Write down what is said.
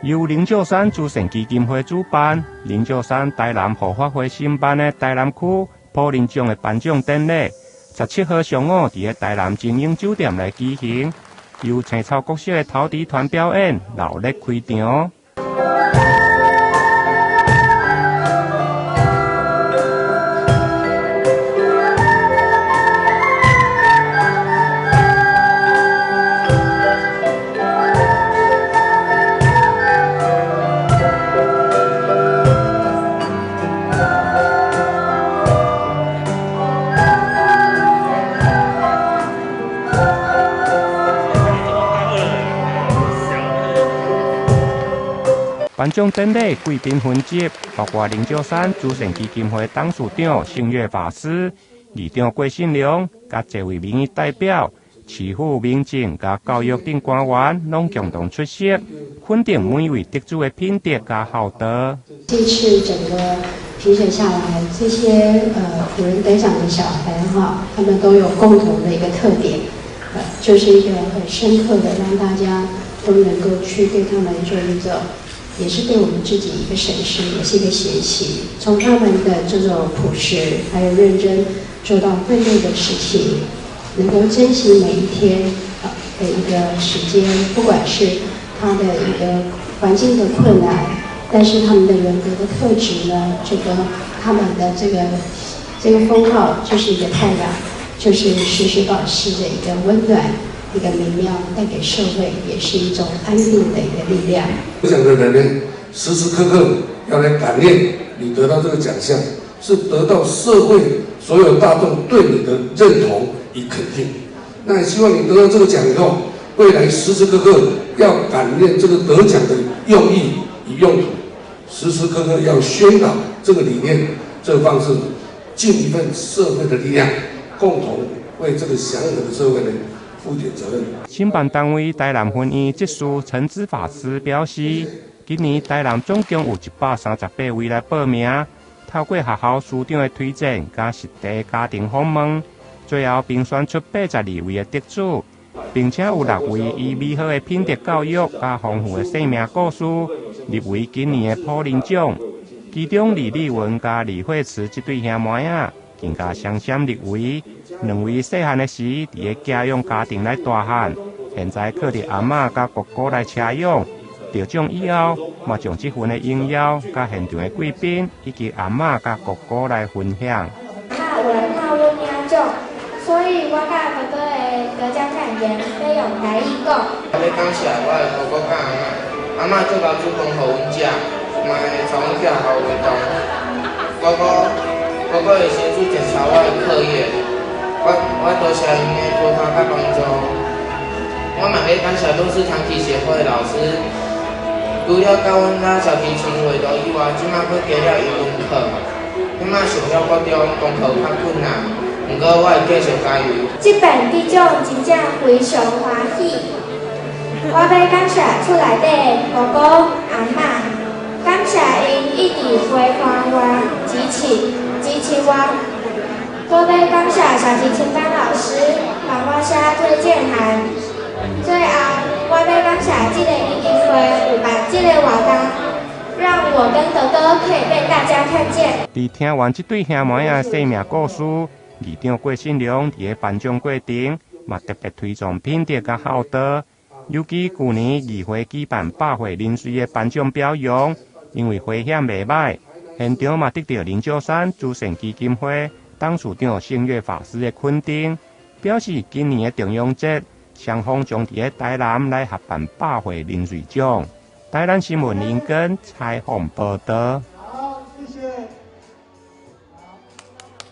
由灵鹫山慈善基金会主办，灵鹫山台南护法会新办的台南区普林奖的颁奖典礼，17号上午伫台南精英酒店来举行，由青草国小的陶笛团表演，热烈开场。颁奖典礼贵宾分级，包括灵鹫山慈善基金会董事长星月法师、议长郭信良，甲这位民意代表、市府民政甲教育等官员，拢共同出席，肯定每位得主的品德甲孝德。这次整个评审下来，这些有人得奖的小孩哈，他们都有共同的一个特点，就是一个很深刻的，让大家都能够去对他们做一个。也是对我们自己一个审视，也是一个学习。从他们的这种朴实，还有认真，做到分内的事情，能够珍惜每一天的一个时间，不管是他的一个环境的困难，但是他们的人格的特质呢，他们的这个封号就是一个太阳，就是时时保持着一个温暖。一个明亮，带给社会也是一种安定的一个力量。得奖的人呢，时时刻刻要来感念你得到这个奖项，是得到社会所有大众对你的认同与肯定。那也希望你得到这个奖以后，未来时时刻刻要感念这个得奖的用意与用途，时时刻刻要宣导这个理念、这个方式，尽一份社会的力量，共同为这个祥和的社会呢。负点责任。申办单位台南分院执事陈之法师表示，今年台南总共有138位来报名，透过学校师长的推荐加实地家庭访问，最后评选出82位的得主，并且有6位以美好的品德教育加丰富的生命故事入围今年的普林奖。其中李丽文加李慧慈这对兄妹仔。更加双双入围，2位细汉的时伫个家养家庭来大汉，现在靠着阿嬷甲哥哥来车养。得奖以后，嘛将这份的荣耀甲现场的贵宾以及阿嬷甲哥哥来分享。有人靠阮领奖，所以我甲哥哥的得奖感言要用台语讲。要感谢我的哥哥甲阿嬷做到煮饭互阮食，嘛会带阮去学校活动。哥哥会协助检查我的课业，我多谢因的陪伴甲帮助。我嘛要感谢都市团体协会的老师，除了教阮咱小提琴画图以外，即马佫加了英文课。即马想了国中功课较困难，不过我会继续加油。这本得奖真正非常欢喜，我要感谢厝内底哥哥阿嬷，感谢因一直陪伴我支持我，我要感谢小提琴班老师帮我写推荐函。最后，我要感谢这个基金会有办这个活动，让我跟哥哥可以被大家看见。伫听完这对兄妹的生命故事，议长郭信良伫个颁奖过程嘛特别推崇品德甲孝德，尤其去年议会举办百岁人岁的颁奖表扬，因为回响袂歹。现场嘛得到灵鹫山慈善基金会董事长星月法师的肯定，表示今年的重阳节双方将伫台南来合办百岁人岁奖。台南新闻林根采访报道。